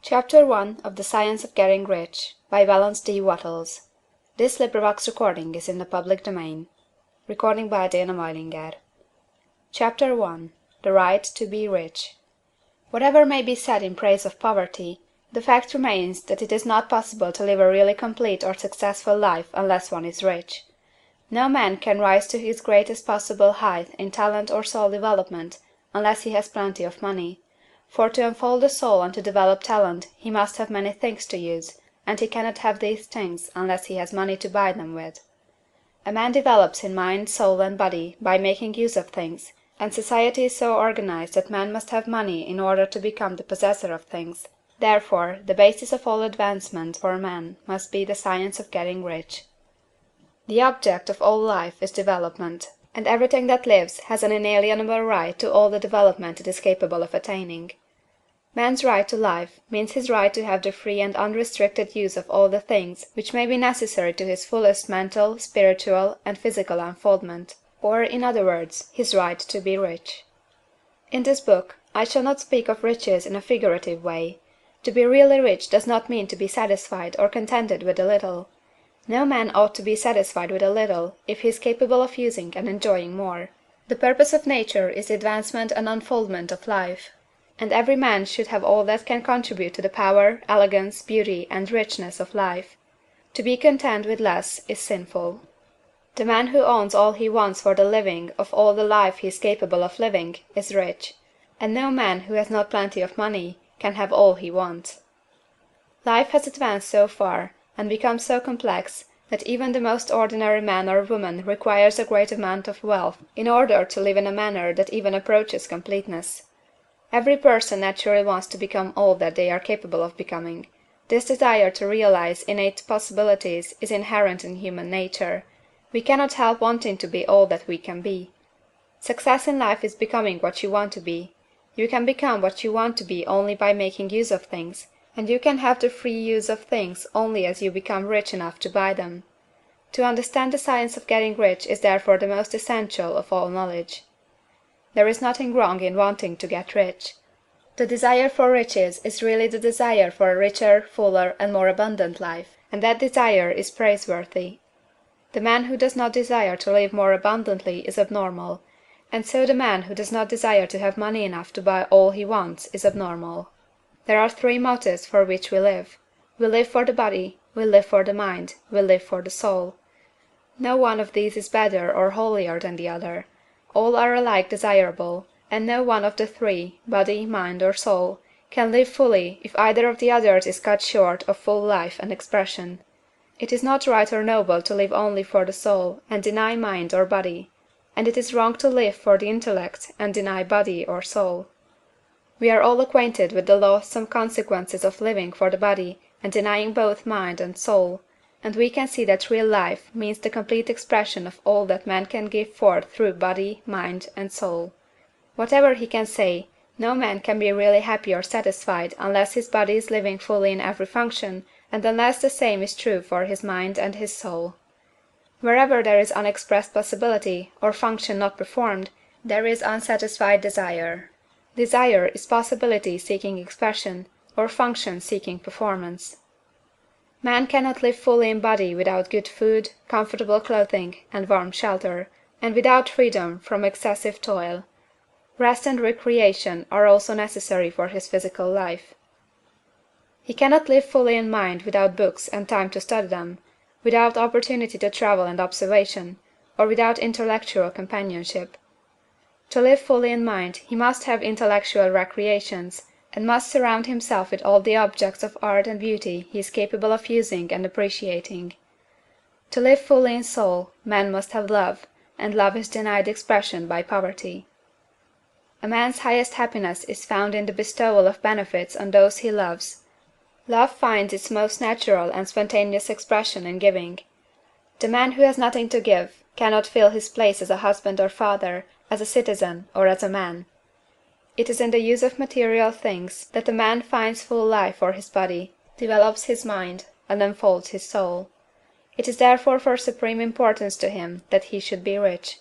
Chapter 1 of The Science of Getting Rich by Wallace D. Wattles. This recording is in the public domain. Chapter 1 The Right to be Rich. Whatever may be said in praise of poverty, the fact remains that it is not possible to live a really complete or successful life unless one is rich. No man can rise to his greatest possible height in talent or soul development unless he has plenty of money. For to unfold the soul and to develop talent he must have many things to use, and he cannot have these things unless he has money to buy them with. A man develops in mind, soul, and body by making use of things, and society is so organized that man must have money in order to become the possessor of things. Therefore, the basis of all advancement for man must be the science of getting rich. The object of all life is development, and everything that lives has an inalienable right to all the development it is capable of attaining. Man's right to life means his right to have the free and unrestricted use of all the things which may be necessary to his fullest mental, spiritual, and physical unfoldment, or, in other words, his right to be rich. In this book, I shall not speak of riches in a figurative way. To be really rich does not mean to be satisfied or contented with a little. No man ought to be satisfied with a little if he is capable of using and enjoying more. The purpose of nature is the advancement and unfoldment of life, and every man should have all that can contribute to the power, elegance, beauty, and richness of life. To be content with less is sinful. The man who owns all he wants for the living of all the life he is capable of living is rich, and no man who has not plenty of money can have all he wants. Life has advanced so far, and become so complex, that even the most ordinary man or woman requires a great amount of wealth in order to live in a manner that even approaches completeness. Every person naturally wants to become all that they are capable of becoming. This desire to realize innate possibilities is inherent in human nature. We cannot help wanting to be all that we can be. Success in life is becoming what you want to be. You can become what you want to be only by making use of things, and you can have the free use of things only as you become rich enough to buy them. To understand the science of getting rich is therefore the most essential of all knowledge. There is nothing wrong in wanting to get rich. The desire for riches is really the desire for a richer, fuller, and more abundant life, and that desire is praiseworthy. The man who does not desire to live more abundantly is abnormal, and so the man who does not desire to have money enough to buy all he wants is abnormal. There are three motives for which we live. We live for the body, we live for the mind, we live for the soul. No one of these is better or holier than the other. All are alike desirable, and no one of the three, body, mind, or soul, can live fully if either of the others is cut short of full life and expression. It is not right or noble to live only for the soul and deny mind or body, and it is wrong to live for the intellect and deny body or soul. We are all acquainted with the loathsome consequences of living for the body and denying both mind and soul, and we can see that real life means the complete expression of all that man can give forth through body, mind, and soul. Whatever he can say, no man can be really happy or satisfied unless his body is living fully in every function, and unless the same is true for his mind and his soul. Wherever there is unexpressed possibility, or function not performed, there is unsatisfied desire. Desire is possibility seeking expression, or function seeking performance. Man cannot live fully in body without good food, comfortable clothing, and warm shelter, and without freedom from excessive toil. Rest and recreation are also necessary for his physical life. He cannot live fully in mind without books and time to study them, without opportunity to travel and observation, or without intellectual companionship. To live fully in mind he must have intellectual recreations, and must surround himself with all the objects of art and beauty he is capable of using and appreciating. To live fully in soul, man must have love, and love is denied expression by poverty. A man's highest happiness is found in the bestowal of benefits on those he loves. Love finds its most natural and spontaneous expression in giving. The man who has nothing to give cannot fill his place as a husband or father, as a citizen, or as a man. It is in the use of material things that a man finds full life for his body, develops his mind, and unfolds his soul. It is therefore for supreme importance to him that he should be rich.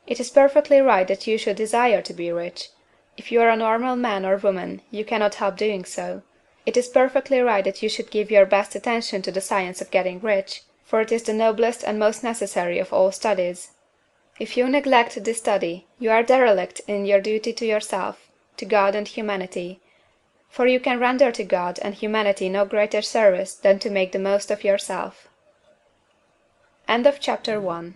It is perfectly right that you should desire to be rich. If you are a normal man or woman, you cannot help doing so. It is perfectly right that you should give your best attention to the science of getting rich, for it is the noblest and most necessary of all studies. If you neglect this study, you are derelict in your duty to yourself, to God and humanity; for you can render to God and humanity no greater service than to make the most of yourself. CHAPTER II.